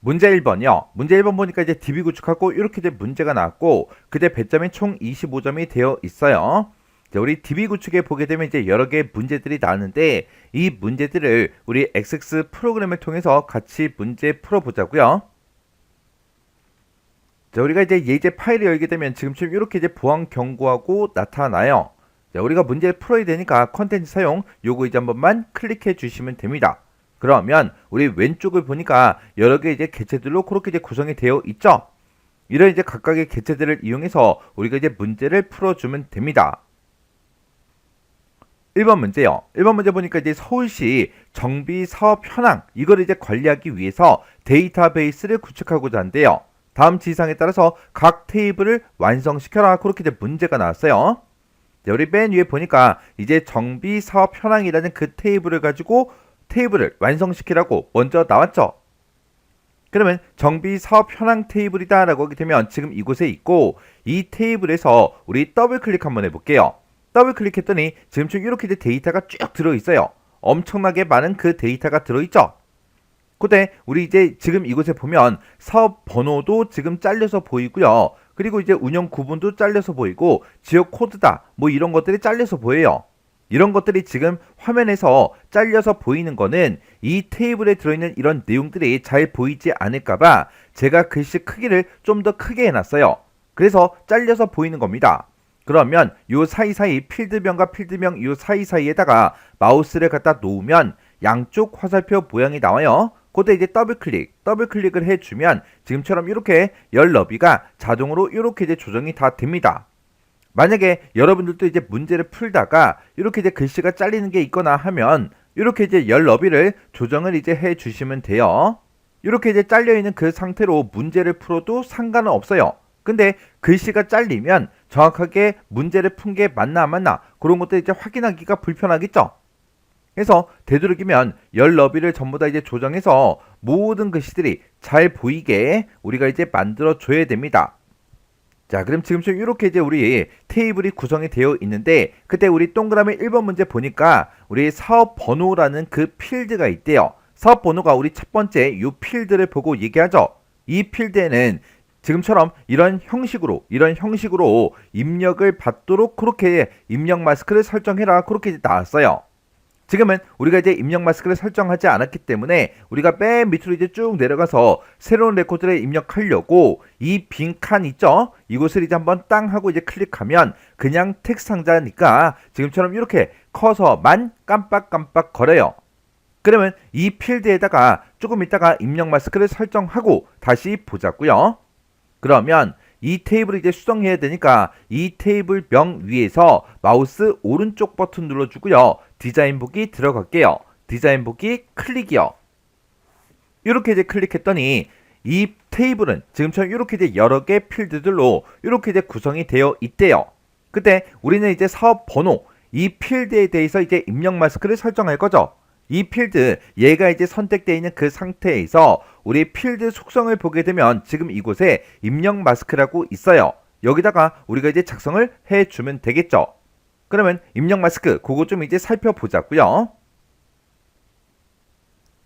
문제 1번이요. 문제 1번 보니까 이제 DB 구축하고 이렇게 이제 문제가 나왔고 그때 배점이 총 25점이 되어 있어요. 자, 우리 DB 구축에 보게 되면 이제 여러 개의 문제들이 나왔는데 이 문제들을 우리 XX 프로그램을 통해서 같이 문제 풀어보자고요. 자, 우리가 이제 예제 파일을 열게 되면 지금처럼 이렇게 이제 보안 경고하고 나타나요. 자, 우리가 문제를 풀어야 되니까 컨텐츠 사용 요거 이제 한 번만 클릭해 주시면 됩니다. 그러면 우리 왼쪽을 보니까 여러 개 이제 개체들로 그렇게 이제 구성이 되어 있죠. 이런 이제 각각의 개체들을 이용해서 우리가 이제 문제를 풀어주면 됩니다. 1번 문제요. 1번 문제 보니까 이제 서울시 정비 사업 현황 이걸 이제 관리하기 위해서 데이터베이스를 구축하고자 한대요. 다음 지시사항에 따라서 각 테이블을 완성시켜라. 그렇게 이제 문제가 나왔어요. 자, 우리 맨 위에 보니까 이제 정비 사업 현황이라는 그 테이블을 가지고 테이블을 완성시키라고 먼저 나왔죠. 그러면 정비 사업 현황 테이블이다 라고 하게 되면 지금 이곳에 있고 이 테이블에서 우리 더블 클릭 한번 해볼게요. 더블 클릭했더니 지금처럼 이렇게 데이터가 쭉 들어있어요. 엄청나게 많은 그 데이터가 들어있죠. 근데 우리 이제 지금 이곳에 보면 사업 번호도 지금 잘려서 보이고요. 그리고 이제 운영 구분도 잘려서 보이고 지역 코드다 뭐 이런 것들이 잘려서 보여요. 이런 것들이 지금 화면에서 잘려서 보이는 거는 이 테이블에 들어있는 이런 내용들이 잘 보이지 않을까봐 제가 글씨 크기를 좀 더 크게 해놨어요. 그래서 잘려서 보이는 겁니다. 그러면 요 사이사이 필드명과 필드명 요 사이사이에다가 마우스를 갖다 놓으면 양쪽 화살표 모양이 나와요. 그때 이제 더블 클릭을 해주면 지금처럼 이렇게 열 너비가 자동으로 이렇게 이제 조정이 다 됩니다. 만약에 여러분들도 이제 문제를 풀다가 이렇게 이제 글씨가 잘리는 게 있거나 하면 이렇게 이제 열 너비를 조정을 이제 해 주시면 돼요. 이렇게 이제 잘려 있는 그 상태로 문제를 풀어도 상관은 없어요. 근데 글씨가 잘리면 정확하게 문제를 푼 게 맞나 안 맞나 그런 것들 이제 확인하기가 불편하겠죠. 그래서 되도록이면 열 너비를 전부 다 이제 조정해서 모든 글씨들이 잘 보이게 우리가 이제 만들어 줘야 됩니다. 자, 그럼 지금처럼 이렇게 이제 우리 테이블이 구성이 되어 있는데 그때 우리 동그라미 1번 문제 보니까 우리 사업 번호라는 그 필드가 있대요. 사업 번호가 우리 첫 번째 이 필드를 보고 얘기하죠. 이 필드에는 지금처럼 이런 형식으로 입력을 받도록 그렇게 입력 마스크를 설정해라 그렇게 이제 나왔어요. 지금은 우리가 이제 입력 마스크를 설정하지 않았기 때문에 우리가 맨 밑으로 이제 쭉 내려가서 새로운 레코드를 입력하려고 이 빈 칸 있죠? 이곳을 이제 한번 땅 하고 이제 클릭하면 그냥 텍스트 상자니까 지금처럼 이렇게 커서만 깜빡깜빡 거려요. 그러면 이 필드에다가 조금 있다가 입력 마스크를 설정하고 다시 보자고요. 그러면 이 테이블을 이제 수정해야 되니까 이 테이블 명 위에서 마우스 오른쪽 버튼 눌러주고요. 디자인 보기 들어갈게요. 디자인 보기 클릭이요. 이렇게 이제 클릭했더니 이 테이블은 지금처럼 이렇게 이제 여러 개 필드들로 이렇게 이제 구성이 되어 있대요. 그때 우리는 이제 사업 번호 이 필드에 대해서 이제 입력 마스크를 설정할 거죠. 이 필드 얘가 이제 선택되어 있는 그 상태에서 우리 필드 속성을 보게 되면 지금 이곳에 입력 마스크라고 있어요. 여기다가 우리가 이제 작성을 해주면 되겠죠. 그러면 입력 마스크 그거 좀 이제 살펴보자고요.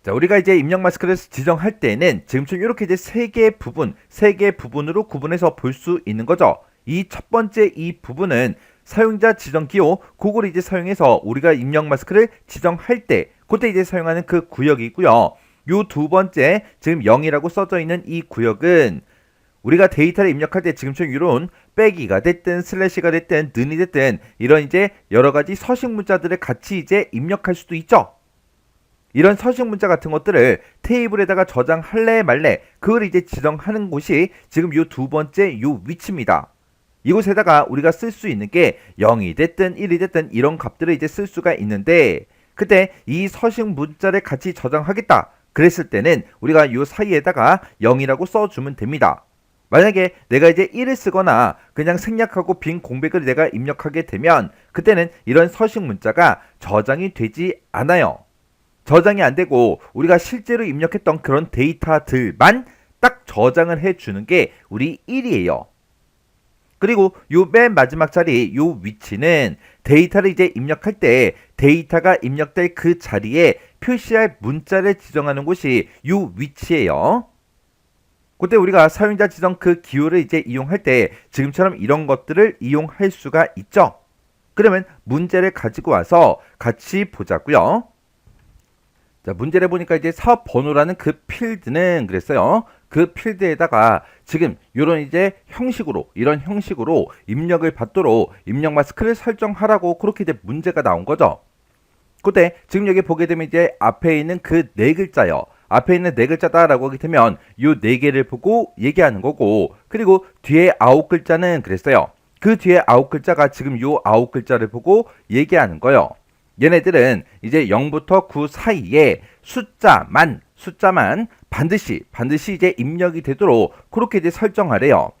자, 우리가 이제 입력 마스크를 지정할 때는 지금처럼 이렇게 이제 세 개 부분으로 구분해서 볼 수 있는 거죠. 이 첫 번째 이 부분은 사용자 지정 기호 그걸 이제 사용해서 우리가 입력 마스크를 지정할 때 그때 이제 사용하는 그 구역이고요. 요 두 번째 지금 0이라고 써져 있는 이 구역은 우리가 데이터를 입력할 때 지금처럼 이런 빼기가 됐든 슬래시가 됐든 는이 됐든 이런 이제 여러 가지 서식 문자들을 같이 이제 입력할 수도 있죠. 이런 서식 문자 같은 것들을 테이블에다가 저장할래 말래 그걸 이제 지정하는 곳이 지금 요 두 번째 요 위치입니다. 이곳에다가 우리가 쓸 수 있는 게 0이 됐든 1이 됐든 이런 값들을 이제 쓸 수가 있는데 그때 이 서식 문자를 같이 저장하겠다 그랬을 때는 우리가 요 사이에다가 0이라고 써주면 됩니다. 만약에 내가 이제 1을 쓰거나 그냥 생략하고 빈 공백을 내가 입력하게 되면 그때는 이런 서식 문자가 저장이 되지 않아요. 저장이 안 되고 우리가 실제로 입력했던 그런 데이터들만 딱 저장을 해주는 게 우리 1이에요. 그리고 요 맨 마지막 자리 요 위치는 데이터를 이제 입력할 때 데이터가 입력될 그 자리에 표시할 문자를 지정하는 곳이 요 위치예요. 그때 우리가 사용자 지정 그 기호를 이제 이용할 때 지금처럼 이런 것들을 이용할 수가 있죠. 그러면 문제를 가지고 와서 같이 보자고요. 자, 문제를 보니까 이제 사업 번호라는 그 필드는 그랬어요. 그 필드에다가 지금 이런 이제 형식으로 이런 형식으로 입력을 받도록 입력 마스크를 설정하라고 그렇게 이제 문제가 나온 거죠. 그때 지금 여기 보게 되면 이제 앞에 있는 그 네 글자요. 앞에 있는 네 글자다라고 하게 되면 요 네 개를 보고 얘기하는 거고, 그리고 뒤에 9글자는 그랬어요. 그 뒤에 9글자가 지금 요 9글자를 보고 얘기하는 거예요. 얘네들은 이제 0부터 9 사이에 숫자만 반드시 이제 입력이 되도록 그렇게 이제 설정하래요.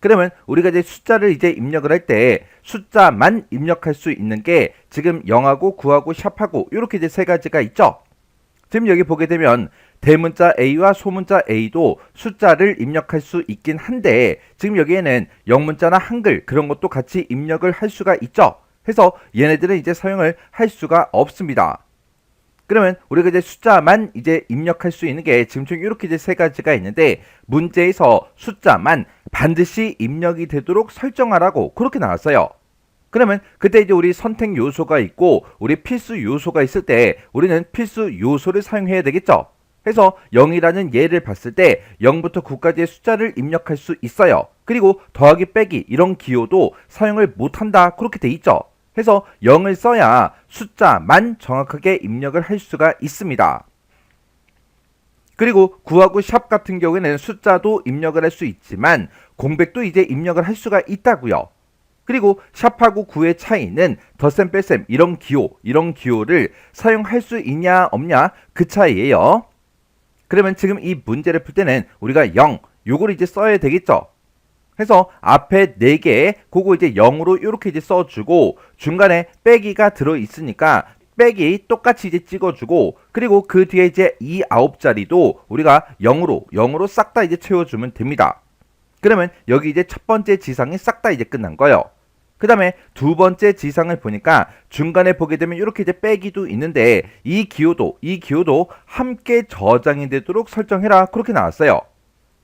그러면 우리가 이제 숫자를 이제 입력을 할 때 숫자만 입력할 수 있는 게 지금 0하고 9하고 샵하고 이렇게 이제 세 가지가 있죠. 지금 여기 보게 되면 대문자 A와 소문자 A도 숫자를 입력할 수 있긴 한데 지금 여기에는 영문자나 한글 그런 것도 같이 입력을 할 수가 있죠. 해서 얘네들은 이제 사용을 할 수가 없습니다. 그러면 우리가 이제 숫자만 이제 입력할 수 있는 게 지금처럼 이렇게 이제 세 가지가 있는데 문제에서 숫자만 반드시 입력이 되도록 설정하라고 그렇게 나왔어요. 그러면 그때 이제 우리 선택 요소가 있고 우리 필수 요소가 있을 때 우리는 필수 요소를 사용해야 되겠죠. 해서 0이라는 예를 봤을 때 0부터 9까지의 숫자를 입력할 수 있어요. 그리고 더하기 빼기 이런 기호도 사용을 못한다 그렇게 돼 있죠. 해서 0을 써야 숫자만 정확하게 입력을 할 수가 있습니다. 그리고 9하고 샵 같은 경우에는 숫자도 입력을 할 수 있지만 공백도 이제 입력을 할 수가 있다고요. 그리고 샵하고 9의 차이는 덧셈 뺄셈 이런 기호를 사용할 수 있냐 없냐 그 차이예요. 그러면 지금 이 문제를 풀 때는 우리가 0 요걸 이제 써야 되겠죠. 해서 앞에 4개 그거 이제 0으로 이렇게 이제 써주고 중간에 빼기가 들어있으니까 빼기 똑같이 이제 찍어주고 그리고 그 뒤에 이제 이 9자리도 우리가 0으로 싹 다 이제 채워주면 됩니다. 그러면 여기 이제 첫 번째 지상이 싹 다 이제 끝난 거예요. 그 다음에 두 번째 지상을 보니까 중간에 보게 되면 이렇게 이제 빼기도 있는데 이 기호도 함께 저장이 되도록 설정해라 그렇게 나왔어요.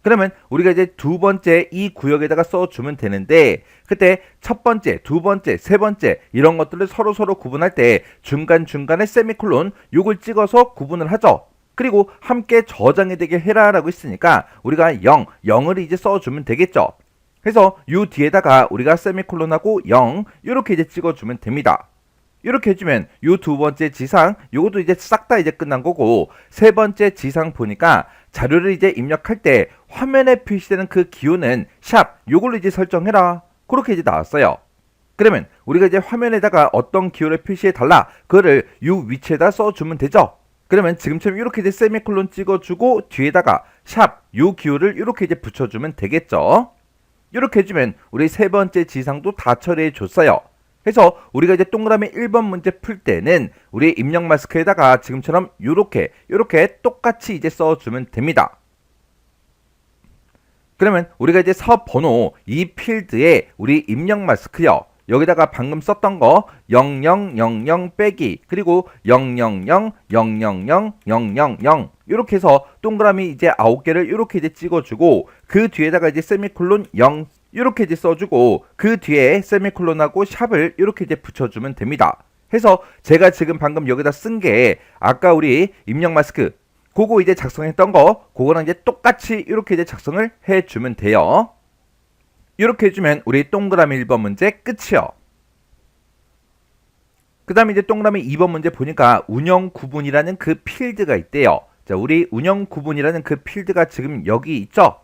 그러면 우리가 이제 두 번째 이 구역에다가 써주면 되는데 그때 첫 번째, 두 번째, 세 번째 이런 것들을 서로 구분할 때 중간중간에 세미콜론 요걸 찍어서 구분을 하죠. 그리고 함께 저장이 되게 해라라고 했으니까 우리가 0을 이제 써주면 되겠죠. 그래서 요 뒤에다가 우리가 세미콜론하고 0 이렇게 이제 찍어주면 됩니다. 이렇게 해주면 요 두 번째 지상 요것도 이제 싹 다 이제 끝난 거고 세 번째 지상 보니까 자료를 이제 입력할 때 화면에 표시되는 그 기호는 샵 요걸로 이제 설정해라 그렇게 이제 나왔어요. 그러면 우리가 이제 화면에다가 어떤 기호를 표시해 달라 그거를 요 위치에다 써주면 되죠. 그러면 지금처럼 이렇게 이제 세미콜론 찍어주고 뒤에다가 샵 요 기호를 이렇게 이제 붙여주면 되겠죠. 이렇게 해주면 우리 세 번째 지상도 다 처리해 줬어요. 그래서 우리가 이제 동그라미 1번 문제 풀 때는 우리 입력 마스크에다가 지금처럼 요렇게 똑같이 이제 써주면 됩니다. 그러면 우리가 이제 사업 번호 이 필드에 우리 입력 마스크요. 여기다가 방금 썼던 거 0000 빼기 그리고 00000000 이렇게 해서 동그라미 이제 9개를 이렇게 이제 찍어주고 그 뒤에다가 이제 세미콜론 0 이렇게 이제 써주고 그 뒤에 세미콜론하고 샵을 이렇게 이제 붙여주면 됩니다. 해서 제가 지금 방금 여기다 쓴 게 아까 우리 입력 마스크 그거 이제 작성했던 거 그거랑 이제 똑같이 이렇게 이제 작성을 해주면 돼요. 이렇게 해주면 우리 동그라미 1번 문제 끝이요. 그 다음에 이제 동그라미 2번 문제 보니까 운영 구분이라는 그 필드가 있대요. 자, 우리 운영 구분이라는 그 필드가 지금 여기 있죠.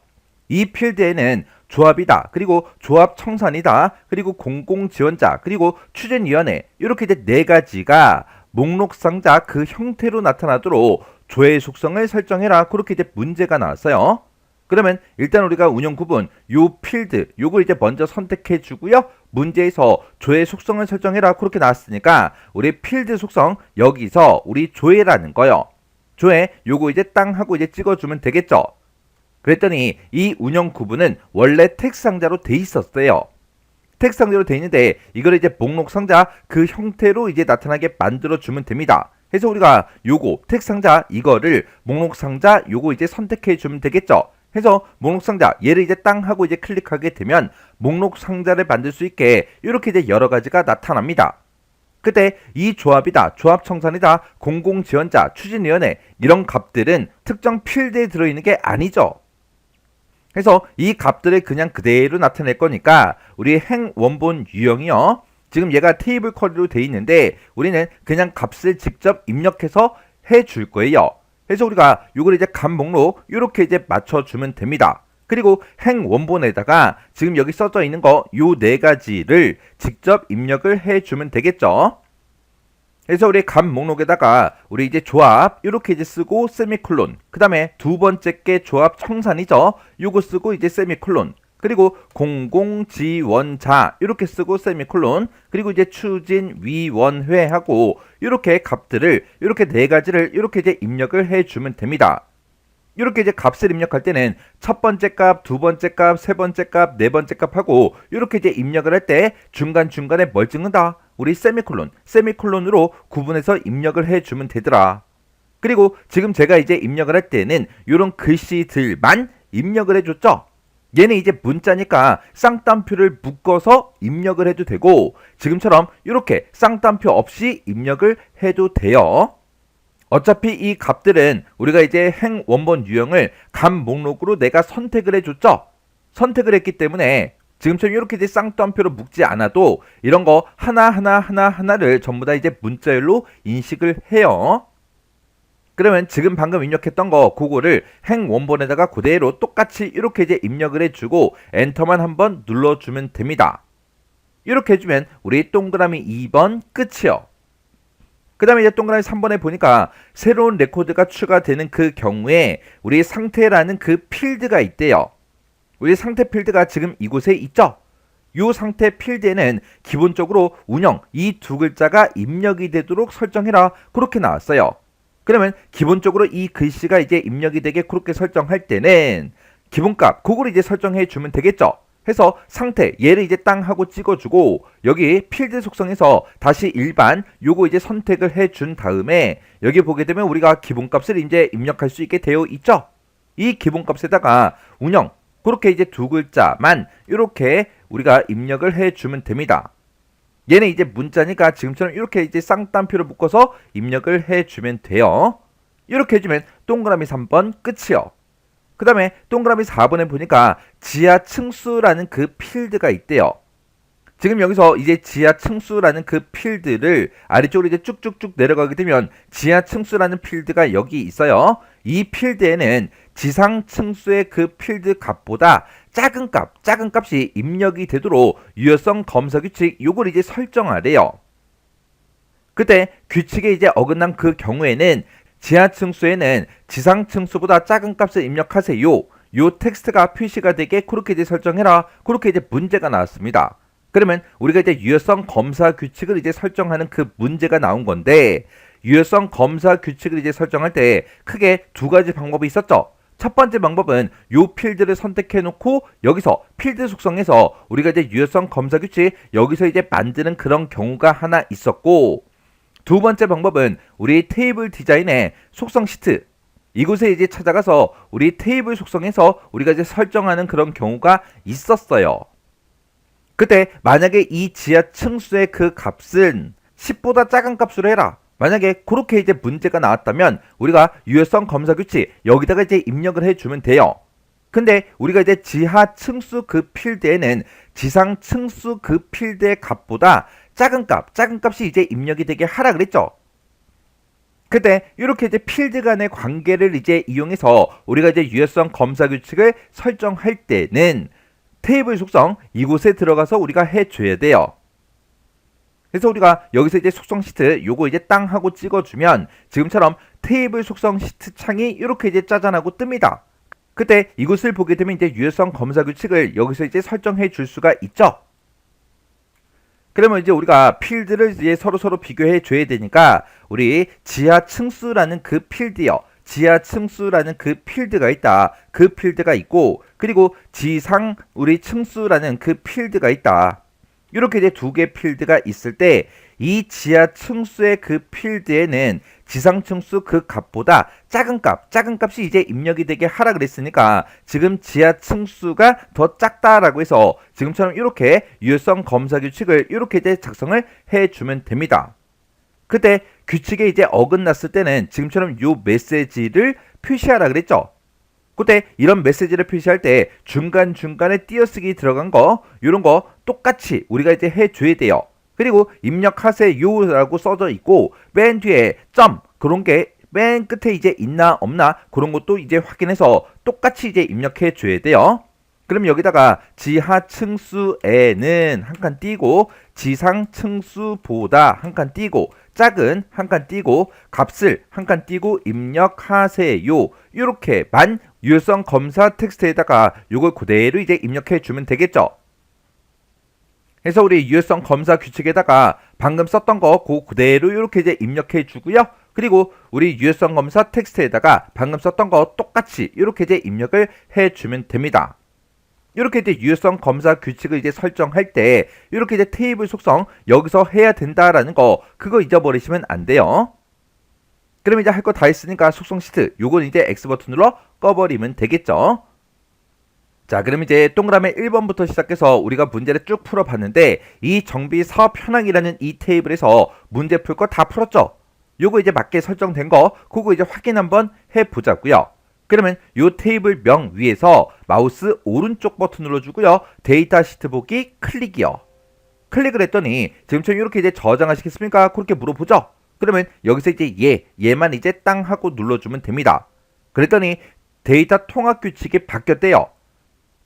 이 필드에는 조합이다, 그리고 조합 청산이다, 그리고 공공지원자, 그리고 추진위원회 이렇게 이제 네 가지가 목록 상자 그 형태로 나타나도록 조회 속성을 설정해라 그렇게 이제 문제가 나왔어요. 그러면 일단 우리가 운영 구분 요 필드 요걸 이제 먼저 선택해 주고요. 문제에서 조회 속성을 설정해라 그렇게 나왔으니까 우리 필드 속성 여기서 우리 조회라는 거요. 조회 요거 이제 땅 하고 이제 찍어주면 되겠죠. 그랬더니 이 운영 구분은 원래 텍스트 상자로 돼 있었어요. 텍스트 상자로 돼 있는데 이걸 이제 목록 상자 그 형태로 이제 나타나게 만들어 주면 됩니다. 그래서 우리가 요거 텍스트 상자 이거를 목록 상자 요거 이제 선택해 주면 되겠죠. 해서 목록 상자 얘를 이제 땅 하고 이제 클릭하게 되면 목록 상자를 만들 수 있게 이렇게 이제 여러 가지가 나타납니다. 그때 이 조합이다, 조합청산이다, 공공지원자, 추진위원회 이런 값들은 특정 필드에 들어있는 게 아니죠. 그래서 이 값들을 그냥 그대로 나타낼 거니까 우리 행 원본 유형이요. 지금 얘가 테이블 쿼리로 돼 있는데 우리는 그냥 값을 직접 입력해서 해줄 거예요. 그래서 우리가 이걸 이제 값 목록 이렇게 이제 맞춰주면 됩니다. 그리고 행 원본에다가 지금 여기 써져 있는 거 요 네 가지를 직접 입력을 해주면 되겠죠. 그래서 우리 값 목록에다가 우리 이제 조합 이렇게 이제 쓰고 세미콜론, 그 다음에 두 번째 게 조합 청산이죠. 요거 쓰고 이제 세미콜론, 그리고 공공지원자 이렇게 쓰고 세미콜론, 그리고 이제 추진위원회하고 이렇게 값들을 이렇게 네 가지를 이렇게 이제 입력을 해주면 됩니다. 이렇게 이제 값을 입력할 때는 첫 번째 값, 두 번째 값, 세 번째 값, 네 번째 값하고 이렇게 이제 입력을 할 때 중간중간에 뭘 찍는다? 우리 세미콜론, 세미콜론으로 구분해서 입력을 해주면 되더라. 그리고 지금 제가 이제 입력을 할 때는 이런 글씨들만 입력을 해줬죠. 얘는 이제 문자니까 쌍따옴표를 묶어서 입력을 해도 되고 지금처럼 이렇게 쌍따옴표 없이 입력을 해도 돼요. 어차피 이 값들은 우리가 이제 행 원본 유형을 값 목록으로 내가 선택을 해줬죠. 선택을 했기 때문에 지금처럼 이렇게 이제 쌍따옴표로 묶지 않아도 이런 거 하나를 전부 다 이제 문자열로 인식을 해요. 그러면 지금 방금 입력했던 거 그거를 행 원본에다가 그대로 똑같이 이렇게 이제 입력을 해주고 엔터만 한번 눌러주면 됩니다. 이렇게 해주면 우리 동그라미 2번 끝이요. 그 다음에 이제 동그라미 3번에 보니까 새로운 레코드가 추가되는 그 경우에 우리 상태라는 그 필드가 있대요. 우리 상태 필드가 지금 이곳에 있죠. 이 상태 필드에는 기본적으로 운영 이 두 글자가 입력이 되도록 설정해라 그렇게 나왔어요. 그러면 기본적으로 이 글씨가 이제 입력이 되게 그렇게 설정할 때는 기본값 그걸 이제 설정해 주면 되겠죠. 해서 상태 얘를 이제 땅 하고 찍어주고 여기 필드 속성에서 다시 일반 요거 이제 선택을 해준 다음에 여기 보게 되면 우리가 기본값을 이제 입력할 수 있게 되어 있죠. 이 기본값에다가 운영 그렇게 이제 두 글자만 이렇게 우리가 입력을 해주면 됩니다. 얘는 이제 문자니까 지금처럼 이렇게 이제 쌍따옴표를 묶어서 입력을 해주면 돼요. 이렇게 해주면 동그라미 3번 끝이요. 그 다음에 동그라미 4번에 보니까 지하 층수라는 그 필드가 있대요. 지금 여기서 이제 지하 층수라는 그 필드를 아래쪽으로 이제 쭉쭉쭉 내려가게 되면 지하 층수라는 필드가 여기 있어요. 이 필드에는 지상 층수의 그 필드 값보다 작은 값이 입력이 되도록 유효성 검사 규칙 요걸 이제 설정하래요. 그때 규칙에 이제 어긋난 그 경우에는 지하 층수에는 지상 층수보다 작은 값을 입력하세요. 요 텍스트가 표시가 되게 그렇게 이제 설정해라. 그렇게 이제 문제가 나왔습니다. 그러면 우리가 이제 유효성 검사 규칙을 이제 설정하는 그 문제가 나온 건데 유효성 검사 규칙을 이제 설정할 때 크게 두 가지 방법이 있었죠. 첫 번째 방법은 요 필드를 선택해 놓고 여기서 필드 속성에서 우리가 이제 유효성 검사 규칙 여기서 이제 만드는 그런 경우가 하나 있었고 두 번째 방법은 우리 테이블 디자인의 속성 시트 이곳에 이제 찾아가서 우리 테이블 속성에서 우리가 이제 설정하는 그런 경우가 있었어요. 그때 만약에 이 지하 층수의 그 값은 10보다 작은 값으로 해라. 만약에 그렇게 이제 문제가 나왔다면 우리가 유효성 검사 규칙 여기다가 이제 입력을 해주면 돼요. 근데 우리가 이제 지하 층수 그 필드에는 지상 층수 그 필드의 값보다 작은 값이 이제 입력이 되게 하라 그랬죠. 그때 이렇게 이제 필드 간의 관계를 이제 이용해서 우리가 이제 유효성 검사 규칙을 설정할 때는 테이블 속성 이곳에 들어가서 우리가 해줘야 돼요. 그래서 우리가 여기서 이제 속성 시트 요거 이제 땅 하고 찍어주면 지금처럼 테이블 속성 시트 창이 이렇게 이제 짜잔하고 뜹니다. 그때 이곳을 보게 되면 이제 유효성 검사 규칙을 여기서 이제 설정해 줄 수가 있죠. 그러면 이제 우리가 필드를 이제 서로 비교해 줘야 되니까 우리 지하 층수라는 그 필드요. 지하 층수라는 그 필드가 있다. 그 필드가 있고 그리고 지상 우리 층수라는 그 필드가 있다. 이렇게 이제 두 개 필드가 있을 때 이 지하 층수의 그 필드에는 지상 층수 그 값보다 작은 값이 이제 입력이 되게 하라 그랬으니까 지금 지하 층수가 더 작다라고 해서 지금처럼 이렇게 유효성 검사 규칙을 이렇게 이제 작성을 해주면 됩니다. 그때 규칙에 이제 어긋났을 때는 지금처럼 요 메시지를 표시하라 그랬죠. 그때 이런 메시지를 표시할 때 중간중간에 띄어쓰기 들어간 거 이런 거 똑같이 우리가 이제 해줘야 돼요. 그리고 입력하세요라고 써져 있고 맨 뒤에 점 그런 게 맨 끝에 이제 있나 없나 그런 것도 이제 확인해서 똑같이 이제 입력해 줘야 돼요. 그럼 여기다가 지하 층수에는 한 칸 띄고 지상 층수보다 한 칸 띄고 작은 한 칸 띄고 값을 한 칸 띄고 입력하세요. 이렇게만 유효성 검사 텍스트에다가 이걸 그대로 이제 입력해 주면 되겠죠. 그래서 우리 유효성 검사 규칙에다가 방금 썼던 거 그대로 이렇게 이제 입력해 주고요. 그리고 우리 유효성 검사 텍스트에다가 방금 썼던 거 똑같이 이렇게 이제 입력을 해 주면 됩니다. 이렇게 이제 유효성 검사 규칙을 이제 설정할 때 이렇게 이제 테이블 속성 여기서 해야 된다라는 거 그거 잊어버리시면 안 돼요. 그럼 이제 할 거 다 했으니까 속성 시트 요건 이제 X 버튼 눌러 꺼버리면 되겠죠. 자, 그럼 이제 동그라미 1번부터 시작해서 우리가 문제를 쭉 풀어봤는데 이 정비 사업 현황이라는 이 테이블에서 문제 풀 거 다 풀었죠. 요거 이제 맞게 설정된 거 그거 이제 확인 한번 해보자고요. 그러면 요 테이블 명 위에서 마우스 오른쪽 버튼 눌러주고요. 데이터 시트 보기 클릭이요. 클릭을 했더니 지금처럼 이렇게 이제 저장하시겠습니까? 그렇게 물어보죠. 그러면 여기서 이제 얘만 이제 땅 하고 눌러주면 됩니다. 그랬더니 데이터 통합 규칙이 바뀌었대요.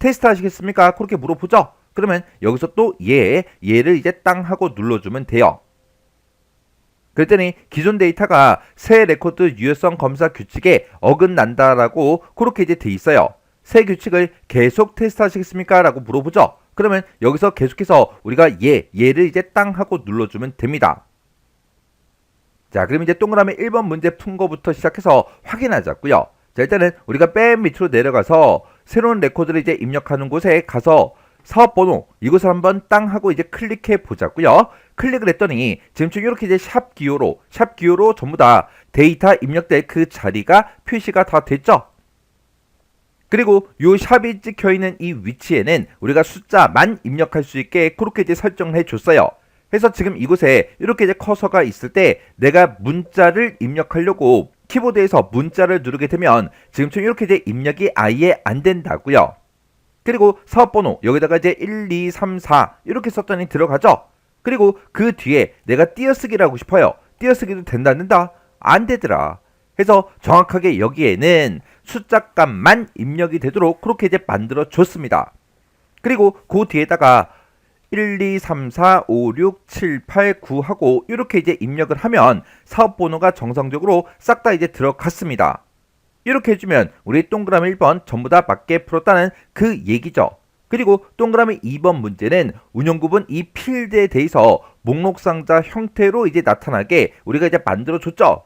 테스트 하시겠습니까? 그렇게 물어보죠. 그러면 여기서 또 얘를 이제 땅 하고 눌러주면 돼요. 그랬더니 기존 데이터가 새 레코드 유효성 검사 규칙에 어긋난다라고 그렇게 이제 돼 있어요. 새 규칙을 계속 테스트 하시겠습니까? 라고 물어보죠. 그러면 여기서 계속해서 우리가 얘를 이제 땅 하고 눌러주면 됩니다. 자, 그럼 이제 동그라미 1번 문제 푼 거부터 시작해서 확인하자고요. 자, 일단은 우리가 맨 밑으로 내려가서 새로운 레코드를 이제 입력하는 곳에 가서 사업번호 이것을 한번 땅 하고 이제 클릭해 보자고요. 클릭을 했더니 지금 이렇게 이제 샵 기호로 전부 다 데이터 입력될 그 자리가 표시가 다 됐죠. 그리고 요 샵이 찍혀 있는 이 위치에는 우리가 숫자만 입력할 수 있게 그렇게 이제 설정을 해 줬어요. 그래서 지금 이곳에 이렇게 이제 커서가 있을 때 내가 문자를 입력하려고 키보드에서 문자를 누르게 되면 지금처럼 이렇게 이제 입력이 아예 안 된다고요. 그리고 사업번호 여기다가 이제 1, 2, 3, 4 이렇게 썼더니 들어가죠. 그리고 그 뒤에 내가 띄어쓰기를 하고 싶어요. 띄어쓰기도 된다 안 된다? 안 되더라. 그래서 정확하게 여기에는 숫자값만 입력이 되도록 그렇게 이제 만들어 줬습니다. 그리고 그 뒤에다가 1, 2, 3, 4, 5, 6, 7, 8, 9 하고 이렇게 이제 입력을 하면 사업번호가 정상적으로 싹 다 이제 들어갔습니다. 이렇게 해주면 우리 동그라미 1번 전부 다 맞게 풀었다는 그 얘기죠. 그리고 동그라미 2번 문제는 운영구분 이 필드에 대해서 목록상자 형태로 이제 나타나게 우리가 이제 만들어줬죠.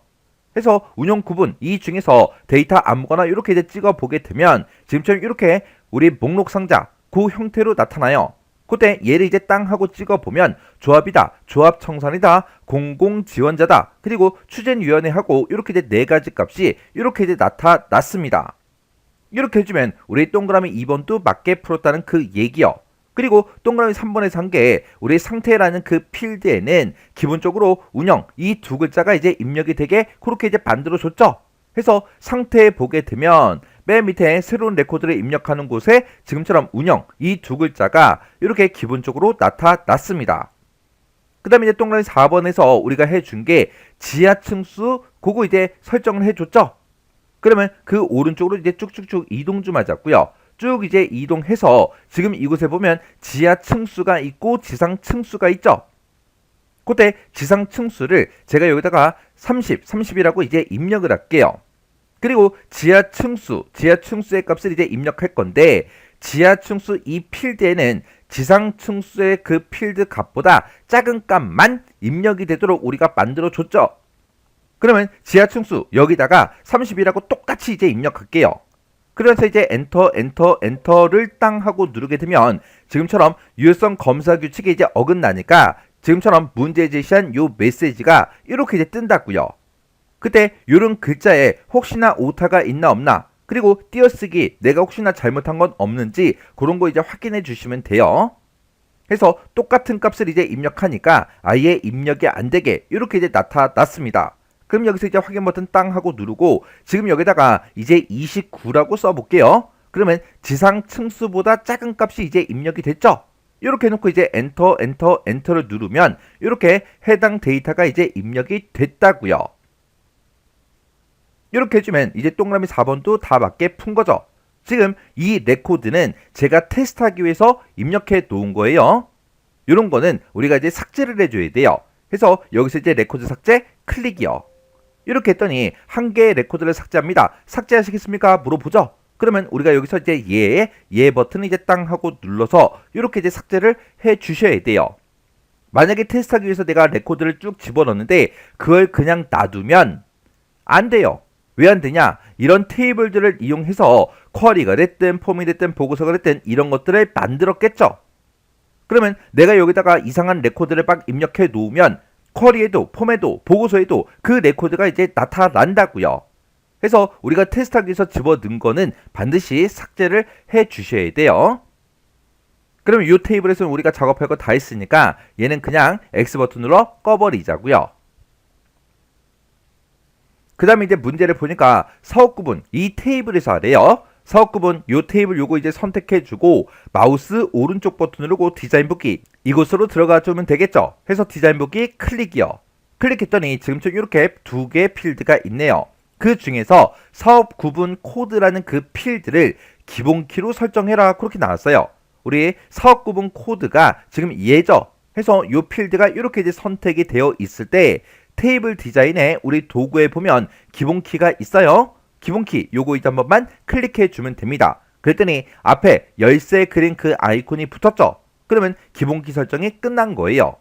그래서 운영구분 이 중에서 데이터 아무거나 이렇게 이제 찍어보게 되면 지금처럼 이렇게 우리 목록상자 그 형태로 나타나요. 그때 얘를 이제 땅 하고 찍어보면 조합이다, 조합청산이다, 공공지원자다, 그리고 추진위원회하고 이렇게 이제 네 가지 값이 이렇게 이제 나타났습니다. 이렇게 해주면 우리 동그라미 2번도 맞게 풀었다는 그 얘기요. 그리고 동그라미 3번에서 한 게 우리 상태라는 그 필드에는 기본적으로 운영 이 두 글자가 이제 입력이 되게 그렇게 이제 만들어줬죠. 그래서 상태에 보게 되면 맨 밑에 새로운 레코드를 입력하는 곳에 지금처럼 운영 이 두 글자가 이렇게 기본적으로 나타났습니다. 그 다음에 이제 동그라미 4번에서 우리가 해준 게 지하층수 그거 이제 설정을 해줬죠. 그러면 그 오른쪽으로 이제 쭉쭉쭉 이동 좀 하자고요. 쭉 이제 이동해서 지금 이곳에 보면 지하층수가 있고 지상층수가 있죠. 그때 지상층수를 제가 여기다가 30이라고 이제 입력을 할게요. 그리고 지하층수의 값을 이제 입력할 건데 지하층수 이 필드에는 지상층수의 그 필드 값보다 작은 값만 입력이 되도록 우리가 만들어줬죠. 그러면 지하층수 여기다가 30이라고 똑같이 이제 입력할게요. 그래서 이제 엔터를 땅 하고 누르게 되면 지금처럼 유효성 검사 규칙에 이제 어긋나니까 지금처럼 문제 제시한 요 메시지가 이렇게 이제 뜬다고요. 그때 요런 글자에 혹시나 오타가 있나 없나, 그리고 띄어쓰기 내가 혹시나 잘못한 건 없는지 그런 거 이제 확인해 주시면 돼요. 해서 똑같은 값을 이제 입력하니까 아예 입력이 안 되게 이렇게 이제 나타났습니다. 그럼 여기서 이제 확인 버튼 땅 하고 누르고 지금 여기다가 이제 29라고 써볼게요. 그러면 지상 층수보다 작은 값이 이제 입력이 됐죠? 이렇게 해놓고 이제 엔터를 누르면 이렇게 해당 데이터가 이제 입력이 됐다고요. 이렇게 해주면 이제 동그라미 4번도 다 맞게 푼 거죠. 지금 이 레코드는 제가 테스트하기 위해서 입력해 놓은 거예요. 이런 거는 우리가 이제 삭제를 해줘야 돼요. 그래서 여기서 이제 레코드 삭제 클릭이요. 이렇게 했더니 한 개의 레코드를 삭제합니다. 삭제하시겠습니까? 물어보죠. 그러면 우리가 여기서 이제 예 버튼을 이제 땅 하고 눌러서 이렇게 이제 삭제를 해 주셔야 돼요. 만약에 테스트하기 위해서 내가 레코드를 쭉 집어넣는데 그걸 그냥 놔두면 안 돼요. 왜 안 되냐? 이런 테이블들을 이용해서 쿼리가 됐든 폼이 됐든 보고서가 됐든 이런 것들을 만들었겠죠. 그러면 내가 여기다가 이상한 레코드를 막 입력해 놓으면 쿼리에도 폼에도 보고서에도 그 레코드가 이제 나타난다고요. 그래서 우리가 테스트하기 위해서 집어넣은 거는 반드시 삭제를 해 주셔야 돼요. 그러면 이 테이블에서는 우리가 작업할 거 다 했으니까 얘는 그냥 X 버튼 눌러 꺼버리자고요. 그 다음에 이제 문제를 보니까 사업구분 이 테이블에서 하래요. 사업구분 요 테이블 요거 이제 선택해주고 마우스 오른쪽 버튼 누르고 디자인 붓기 이곳으로 들어가 주면 되겠죠. 해서 디자인 붓기 클릭이요. 클릭했더니 지금처럼 이렇게 두 개의 필드가 있네요. 그 중에서 사업구분 코드라는 그 필드를 기본키로 설정해라 그렇게 나왔어요. 우리 사업구분 코드가 지금 얘죠. 해서 요 필드가 이렇게 이제 선택이 되어 있을 때 테이블 디자인에 우리 도구에 보면 기본키가 있어요. 기본키 요거 이제 한 번만 클릭해 주면 됩니다. 그랬더니 앞에 열쇠 그린 그 아이콘이 붙었죠. 그러면 기본키 설정이 끝난 거예요.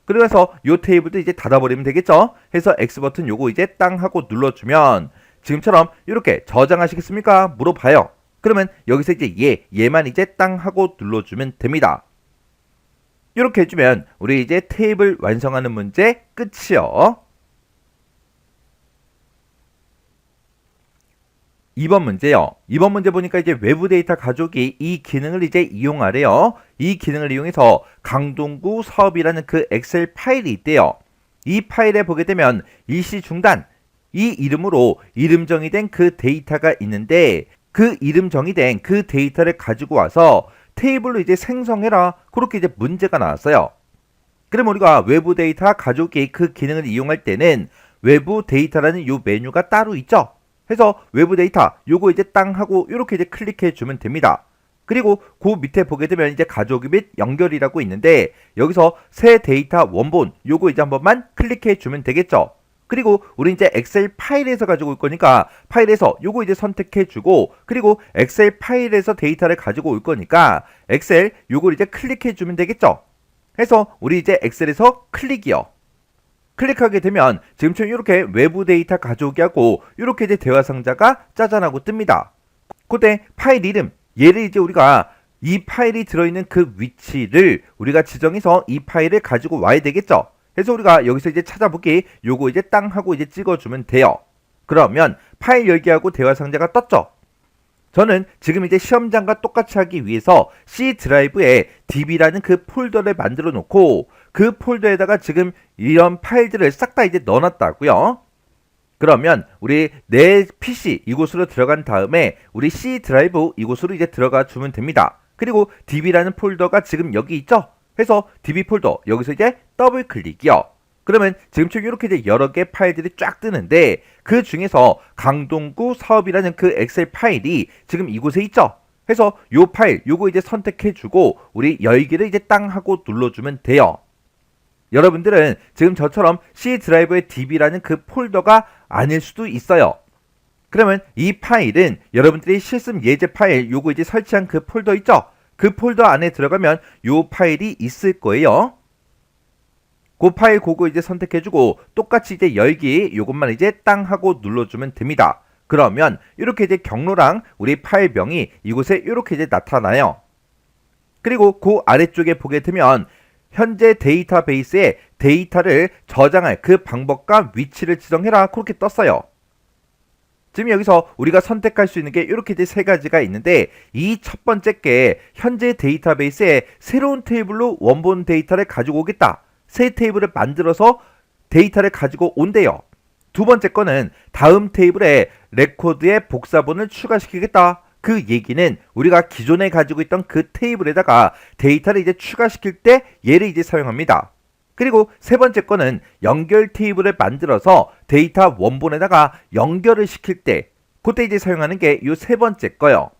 그래서 요 테이블도 이제 닫아버리면 되겠죠. 해서 X 버튼 요거 이제 땅 하고 눌러주면 지금처럼 이렇게 저장하시겠습니까? 물어봐요. 그러면 여기서 이제 얘만 이제 땅 하고 눌러주면 됩니다. 이렇게 해주면 우리 이제 테이블 완성하는 문제 끝이요. 2번 문제요. 2번 문제 보니까 이제 외부 데이터 가족이 이 기능을 이제 이용하래요. 이 기능을 이용해서 강동구 사업이라는 그 엑셀 파일이 있대요. 이 파일에 보게 되면 일시 중단 이 이름으로 이름 정의된 그 데이터가 있는데 그 이름 정의된 그 데이터를 가지고 와서 테이블로 이제 생성해라 그렇게 이제 문제가 나왔어요. 그럼 우리가 외부 데이터 가져오기 그 기능을 이용할 때는 외부 데이터라는 요 메뉴가 따로 있죠. 해서 외부 데이터 요거 이제 땅 하고 이렇게 이제 클릭해 주면 됩니다. 그리고 그 밑에 보게 되면 이제 가져오기 및 연결이라고 있는데 여기서 새 데이터 원본 요거 이제 한 번만 클릭해 주면 되겠죠. 그리고 우리 이제 엑셀 파일에서 가지고 올 거니까 파일에서 요거 이제 선택해 주고 그리고 엑셀 파일에서 데이터를 가지고 올 거니까 엑셀 요걸 이제 클릭해 주면 되겠죠. 해서 우리 이제 엑셀에서 클릭이요. 클릭하게 되면 지금처럼 이렇게 외부 데이터 가져오기 하고 이렇게 이제 대화 상자가 짜잔하고 뜹니다. 그때 파일 이름 얘를 이제 우리가 이 파일이 들어있는 그 위치를 우리가 지정해서 이 파일을 가지고 와야 되겠죠. 그래서 우리가 여기서 이제 찾아보기 요거 이제 땅 하고 이제 찍어주면 돼요. 그러면 파일 열기하고 대화 상자가 떴죠. 저는 지금 이제 시험장과 똑같이 하기 위해서 C 드라이브에 DB라는 그 폴더를 만들어 놓고 그 폴더에다가 지금 이런 파일들을 싹 다 이제 넣어놨다고요. 그러면 우리 내 PC 이곳으로 들어간 다음에 우리 C 드라이브 이곳으로 이제 들어가 주면 됩니다. 그리고 DB라는 폴더가 지금 여기 있죠. 해서 DB 폴더 여기서 이제 더블 클릭이요. 그러면 지금처럼 이렇게 이제 여러 개 파일들이 쫙 뜨는데 그 중에서 강동구 사업이라는 그 엑셀 파일이 지금 이곳에 있죠. 해서 요 파일 요거 이제 선택해주고 우리 열기를 이제 땅 하고 눌러주면 돼요. 여러분들은 지금 저처럼 C 드라이브의 DB라는 그 폴더가 아닐 수도 있어요. 그러면 이 파일은 여러분들이 실습 예제 파일 요거 이제 설치한 그 폴더 있죠. 그 폴더 안에 들어가면 요 파일이 있을 거예요. 그 파일 그거 이제 선택해주고 똑같이 이제 열기 요것만 이제 땅 하고 눌러주면 됩니다. 그러면 이렇게 이제 경로랑 우리 파일명이 이곳에 이렇게 이제 나타나요. 그리고 그 아래쪽에 보게 되면 현재 데이터베이스에 데이터를 저장할 그 방법과 위치를 지정해라. 그렇게 떴어요. 지금 여기서 우리가 선택할 수 있는 게 이렇게 세 가지가 있는데, 이 첫 번째 게 현재 데이터베이스에 새로운 테이블로 원본 데이터를 가지고 오겠다. 새 테이블을 만들어서 데이터를 가지고 온대요. 두 번째 거는 다음 테이블에 레코드의 복사본을 추가시키겠다. 그 얘기는 우리가 기존에 가지고 있던 그 테이블에다가 데이터를 이제 추가시킬 때 얘를 이제 사용합니다. 그리고 세 번째 거는 연결 테이블을 만들어서 데이터 원본에다가 연결을 시킬 때 그때 이제 사용하는 게 이 세 번째 거요.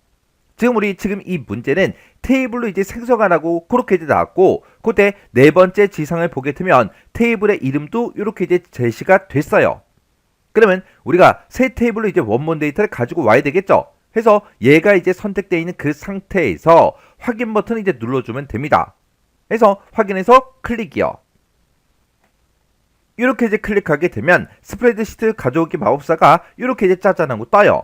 지금 이 문제는 테이블로 이제 생성하라고 그렇게 이제 나왔고, 그때 네 번째 지상을 보게 되면 테이블의 이름도 이렇게 이제 제시가 됐어요. 그러면 우리가 새 테이블로 이제 원본 데이터를 가지고 와야 되겠죠. 해서 얘가 이제 선택되어 있는 그 상태에서 확인 버튼을 이제 눌러주면 됩니다. 해서 확인해서 클릭이요. 이렇게 이제 클릭하게 되면 스프레드시트 가져오기 마법사가 이렇게 이제 짜잔하고 떠요.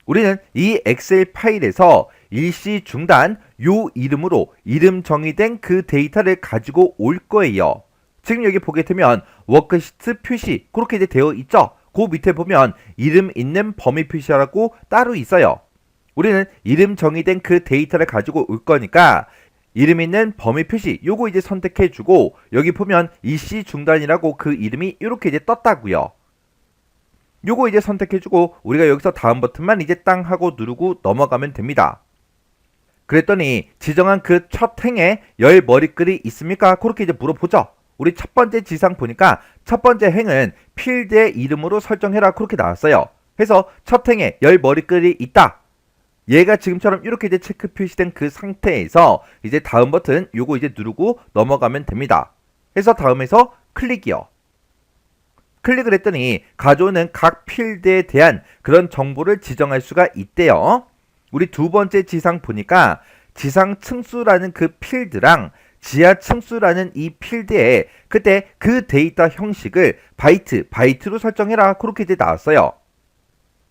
우리는 이 엑셀 파일에서 일시 중단 요 이름으로 이름 정의된 그 데이터를 가지고 올 거예요. 지금 여기 보게 되면 워크시트 표시 그렇게 이제 되어 있죠. 그 밑에 보면 이름 있는 범위 표시라고 따로 있어요. 우리는 이름 정의된 그 데이터를 가지고 올 거니까 이름 있는 범위 표시 요거 이제 선택해 주고, 여기 보면 일시 중단이라고 그 이름이 이렇게 이제 떴다고요. 요거 이제 선택해 주고 우리가 여기서 다음 버튼만 이제 땅 하고 누르고 넘어가면 됩니다. 그랬더니 지정한 그 첫 행에 열 머리글이 있습니까? 그렇게 이제 물어보죠. 우리 첫 번째 지상 보니까 첫 번째 행은 필드의 이름으로 설정해라 그렇게 나왔어요. 그래서 첫 행에 열 머리글이 있다. 얘가 지금처럼 이렇게 이제 체크 표시된 그 상태에서 이제 다음 버튼 요거 이제 누르고 넘어가면 됩니다. 그래서 다음에서 클릭이요. 클릭을 했더니 가져오는 각 필드에 대한 그런 정보를 지정할 수가 있대요. 우리 두 번째 지상 보니까 지상 층수라는 그 필드랑 지하 층수라는 이 필드에 그때 그 데이터 형식을 바이트로 설정해라 그렇게 이제 나왔어요.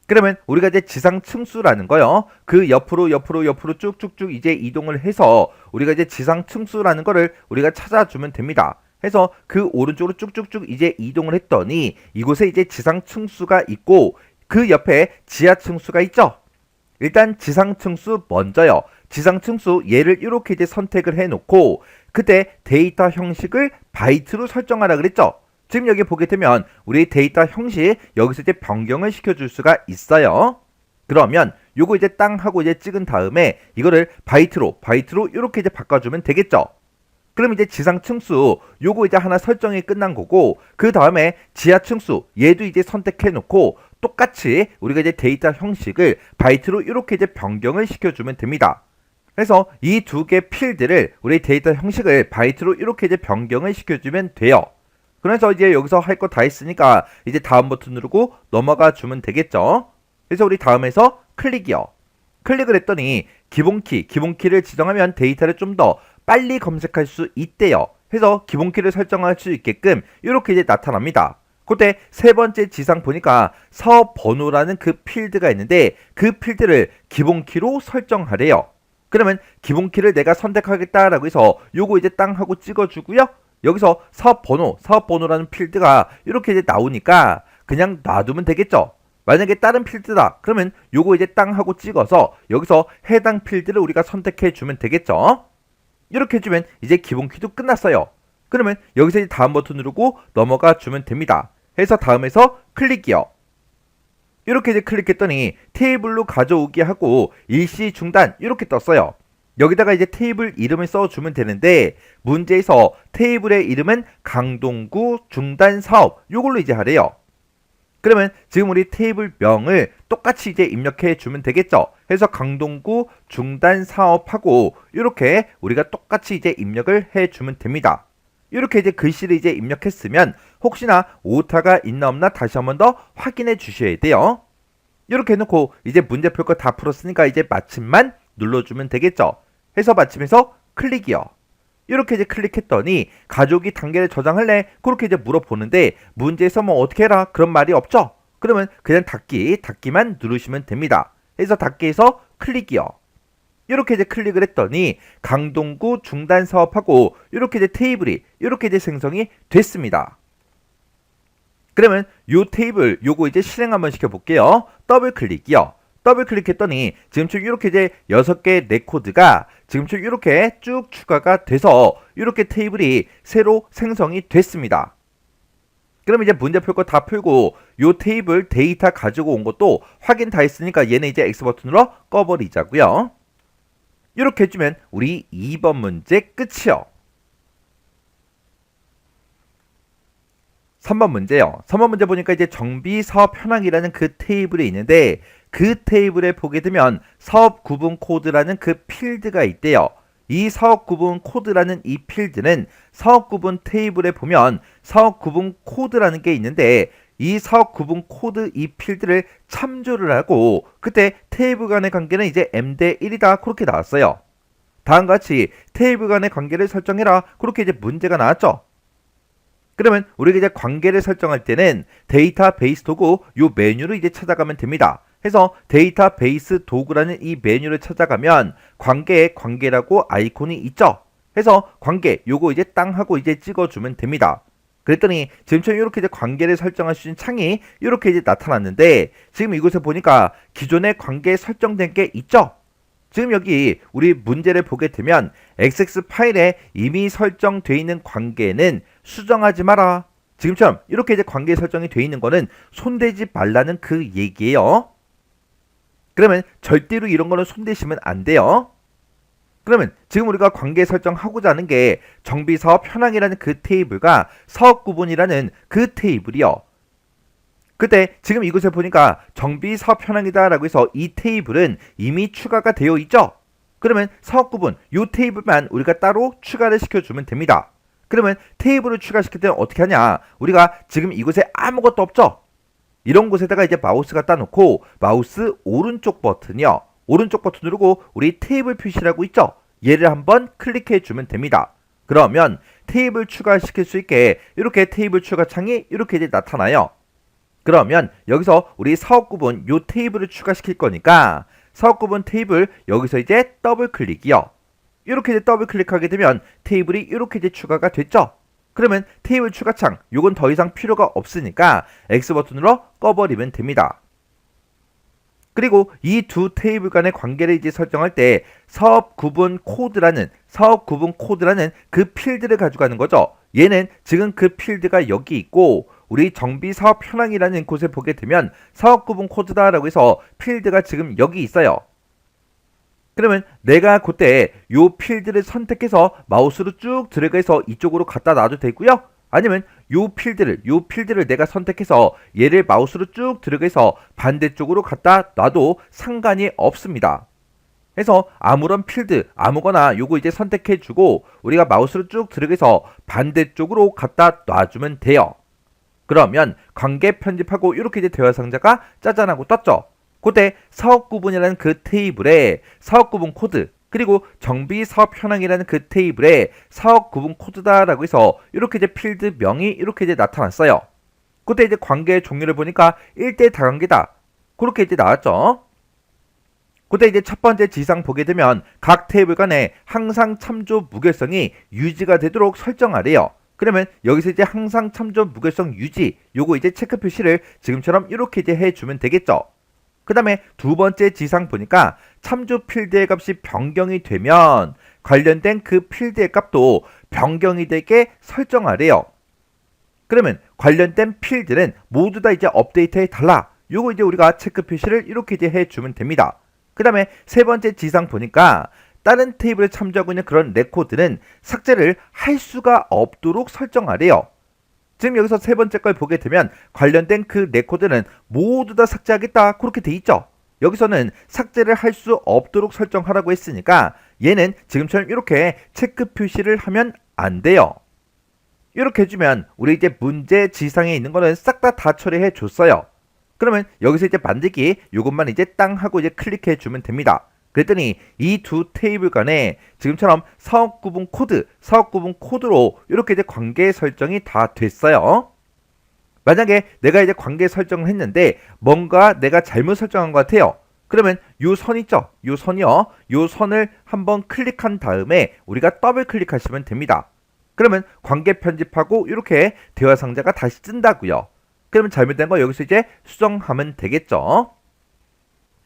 그러면 우리가 이제 지상 층수라는 거요. 그 옆으로 쭉쭉쭉 이제 이동을 해서 우리가 이제 지상 층수라는 거를 우리가 찾아주면 됩니다. 해서 그 오른쪽으로 쭉쭉쭉 이제 이동을 했더니 이곳에 이제 지상 층수가 있고 그 옆에 지하 층수가 있죠. 일단 지상 층수 먼저요. 지상 층수 얘를 이렇게 이제 선택을 해놓고 그때 데이터 형식을 바이트로 설정하라 그랬죠. 지금 여기 보게 되면 우리 데이터 형식 여기서 이제 변경을 시켜줄 수가 있어요. 그러면 요거 이제 땅 하고 이제 찍은 다음에 이거를 바이트로 이렇게 이제 바꿔주면 되겠죠. 그럼 이제 지상 층수 요거 이제 하나 설정이 끝난 거고, 그 다음에 지하 층수 얘도 이제 선택해 놓고 똑같이 우리가 이제 데이터 형식을 바이트로 이렇게 이제 변경을 시켜주면 됩니다. 그래서 이 두 개 필드를 우리 데이터 형식을 바이트로 이렇게 이제 변경을 시켜주면 돼요. 그래서 이제 여기서 할 거 다 했으니까 이제 다음 버튼 누르고 넘어가 주면 되겠죠. 그래서 우리 다음에서 클릭이요. 클릭을 했더니 기본키를 지정하면 데이터를 좀 더 빨리 검색할 수 있대요. 그래서 기본키를 설정할 수 있게끔 이렇게 이제 나타납니다. 그때 세 번째 지상 보니까 서번호라는 그 필드가 있는데 그 필드를 기본키로 설정하래요. 그러면 기본키를 내가 선택하겠다라고 해서 요거 이제 땅 하고 찍어주고요. 여기서 사업번호라는 필드가 이렇게 이제 나오니까 그냥 놔두면 되겠죠. 만약에 다른 필드다 그러면 요거 이제 땅 하고 찍어서 여기서 해당 필드를 우리가 선택해 주면 되겠죠. 이렇게 해주면 이제 기본키도 끝났어요. 그러면 여기서 이제 다음 버튼 누르고 넘어가 주면 됩니다. 해서 다음에서 클릭이요. 이렇게 이제 클릭했더니 테이블로 가져오기 하고 일시 중단 이렇게 떴어요. 여기다가 이제 테이블 이름을 써주면 되는데 문제에서 테이블의 이름은 강동구 중단사업 요걸로 이제 하래요. 그러면 지금 우리 테이블 명을 똑같이 이제 입력해 주면 되겠죠. 해서 강동구 중단사업하고 이렇게 우리가 똑같이 이제 입력을 해 주면 됩니다. 이렇게 이제 글씨를 이제 입력했으면 혹시나 오타가 있나 없나 다시 한번 더 확인해 주셔야 돼요. 이렇게 해놓고 이제 문제 풀 거 다 풀었으니까 이제 마침만 눌러주면 되겠죠. 해서 마침에서 클릭이요. 이렇게 이제 클릭했더니 가져오기 단계를 저장할래? 그렇게 이제 물어보는데 문제에서 뭐 어떻게 해라 그런 말이 없죠. 그러면 그냥 닫기만 누르시면 됩니다. 해서 닫기에서 클릭이요. 이렇게 이제 클릭을 했더니 강동구 중단 사업하고 이렇게 이제 테이블이 이렇게 이제 생성이 됐습니다. 그러면 요 테이블 요거 이제 실행 한번 시켜볼게요. 더블 클릭이요. 더블 클릭했더니 지금처럼 이렇게 이제 6개의 레코드가 지금처럼 이렇게 쭉 추가가 돼서 이렇게 테이블이 새로 생성이 됐습니다. 그럼 이제 문제 풀 거 다 풀고 요 테이블 데이터 가지고 온 것도 확인 다 했으니까 얘는 이제 X 버튼으로 꺼버리자고요. 이렇게 해주면 우리 2번 문제 끝이요. 3번 문제요. 3번 문제 보니까 이제 정비 사업 현황이라는 그 테이블이 있는데 그 테이블에 보게 되면 사업 구분 코드라는 그 필드가 있대요. 이 사업 구분 코드라는 이 필드는 사업 구분 테이블에 보면 사업 구분 코드라는 게 있는데 이 사업 구분 코드 이 필드를 참조를 하고 그때 테이블 간의 관계는 이제 m 대 1이다 그렇게 나왔어요. 다음과 같이 테이블 간의 관계를 설정해라 그렇게 이제 문제가 나왔죠. 그러면 우리가 이제 관계를 설정할 때는 데이터베이스 도구 요 메뉴를 이제 찾아가면 됩니다. 해서 데이터베이스 도구라는 이 메뉴를 찾아가면 관계에 관계라고 아이콘이 있죠. 해서 관계 요거 이제 땅 하고 이제 찍어주면 됩니다. 그랬더니 지금처럼 이렇게 이제 관계를 설정할 수 있는 창이 이렇게 이제 나타났는데 지금 이곳에 보니까 기존에 관계 설정된 게 있죠. 지금 여기 우리 문제를 보게 되면 XX 파일에 이미 설정되어 있는 관계는 수정하지 마라. 지금처럼 이렇게 이제 관계 설정이 되어 있는 거는 손대지 말라는 그 얘기예요. 그러면 절대로 이런 거는 손대시면 안 돼요. 그러면 지금 우리가 관계 설정하고자 하는 게 정비사업 현황이라는 그 테이블과 사업 구분이라는 그 테이블이요. 그때 지금 이곳에 보니까 정비사업 현황이다 라고 해서 이 테이블은 이미 추가가 되어 있죠. 그러면 사업 구분 이 테이블만 우리가 따로 추가를 시켜주면 됩니다. 그러면 테이블을 추가시킬 때는 어떻게 하냐, 우리가 지금 이곳에 아무것도 없죠. 이런 곳에다가 이제 마우스 갖다 놓고 마우스 오른쪽 버튼이요, 오른쪽 버튼 누르고 우리 테이블 표시라고 있죠, 얘를 한번 클릭해 주면 됩니다. 그러면 테이블 추가시킬 수 있게 이렇게 테이블 추가 창이 이렇게 이제 나타나요. 그러면 여기서 우리 사업 구분 요 테이블을 추가시킬 거니까 사업 구분 테이블 여기서 이제 더블 클릭이요. 이렇게 이제 더블 클릭하게 되면 테이블이 이렇게 이제 추가가 됐죠. 그러면 테이블 추가 창 요건 더 이상 필요가 없으니까 X 버튼으로 꺼버리면 됩니다. 그리고 이 두 테이블 간의 관계를 이제 설정할 때 사업 구분 코드라는 그 필드를 가져가는 거죠. 얘는 지금 그 필드가 여기 있고 우리 정비 사업 현황이라는 곳에 보게 되면 사업 구분 코드다라고 해서 필드가 지금 여기 있어요. 그러면 내가 그때 요 필드를 선택해서 마우스로 쭉 드래그해서 이쪽으로 갖다 놔도 되고요. 아니면 요 필드를 내가 선택해서 얘를 마우스로 쭉 드래그해서 반대쪽으로 갖다 놔도 상관이 없습니다. 해서 아무런 필드 아무거나 요거 이제 선택해주고 우리가 마우스로 쭉 드래그해서 반대쪽으로 갖다 놔주면 돼요. 그러면 관계 편집하고 이렇게 이제 대화 상자가 짜잔하고 떴죠. 그때 사업 구분이라는 그 테이블에 사업 구분 코드 그리고 정비 사업 현황이라는 그 테이블에 사업 구분 코드다라고 해서 이렇게 이제 필드 명이 이렇게 이제 나타났어요. 그때 이제 관계의 종류를 보니까 1대 다관계다 그렇게 이제 나왔죠. 그때 이제 첫 번째 지상 보게 되면 각 테이블 간에 항상 참조 무결성이 유지가 되도록 설정하래요. 그러면 여기서 이제 항상 참조 무결성 유지 요거 이제 체크 표시를 지금처럼 이렇게 이제 해주면 되겠죠. 그 다음에 두 번째 지상 보니까 참조 필드의 값이 변경이 되면 관련된 그 필드의 값도 변경이 되게 설정하래요. 그러면 관련된 필드는 모두 다 이제 업데이트해 달라. 요거 이제 우리가 체크 표시를 이렇게 이제 해주면 됩니다. 그 다음에 세 번째 지상 보니까 다른 테이블에 참조하고 있는 그런 레코드는 삭제를 할 수가 없도록 설정하래요. 지금 여기서 세 번째 걸 보게 되면 관련된 그 레코드는 모두 다 삭제하겠다 그렇게 돼 있죠. 여기서는 삭제를 할 수 없도록 설정하라고 했으니까 얘는 지금처럼 이렇게 체크 표시를 하면 안 돼요. 이렇게 해주면 우리 이제 문제 지상에 있는 거는 싹 다 처리해 줬어요. 그러면 여기서 이제 만들기 요것만 이제 땅 하고 이제 클릭해 주면 됩니다. 그랬더니 이 두 테이블 간에 지금처럼 사업 구분 코드로 이렇게 이제 관계 설정이 다 됐어요. 만약에 내가 이제 관계 설정을 했는데 뭔가 내가 잘못 설정한 것 같아요. 그러면 요 선 있죠? 요 선이요. 요 선을 한번 클릭한 다음에 우리가 더블 클릭하시면 됩니다. 그러면 관계 편집하고 이렇게 대화 상자가 다시 뜬다고요. 그러면 잘못된 거 여기서 이제 수정하면 되겠죠.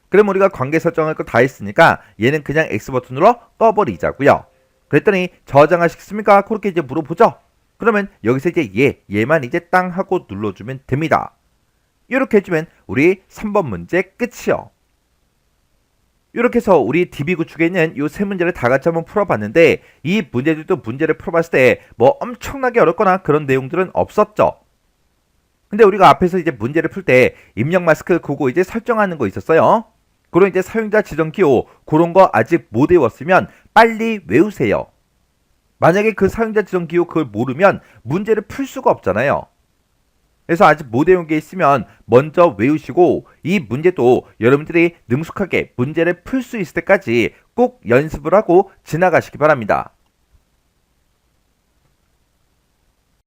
그럼 우리가 관계 설정할 거 다 했으니까 얘는 그냥 X 버튼으로 꺼버리자고요. 그랬더니 저장하시겠습니까? 그렇게 이제 물어보죠. 그러면 여기서 이제 얘만 이제 땅 하고 눌러주면 됩니다. 이렇게 해주면 우리 3번 문제 끝이요. 이렇게 해서 우리 DB 구축에 있는 이 세 문제를 다 같이 한번 풀어봤는데 이 문제들도 문제를 풀어봤을 때 뭐 엄청나게 어렵거나 그런 내용들은 없었죠. 근데 우리가 앞에서 이제 문제를 풀 때 입력 마스크 그거 이제 설정하는 거 있었어요. 그런 이제 사용자 지정 기호 그런 거 아직 못 외웠으면 빨리 외우세요. 만약에 그 사용자 지정 기호 그걸 모르면 문제를 풀 수가 없잖아요. 그래서 아직 못 외운 게 있으면 먼저 외우시고 이 문제도 여러분들이 능숙하게 문제를 풀 수 있을 때까지 꼭 연습을 하고 지나가시기 바랍니다.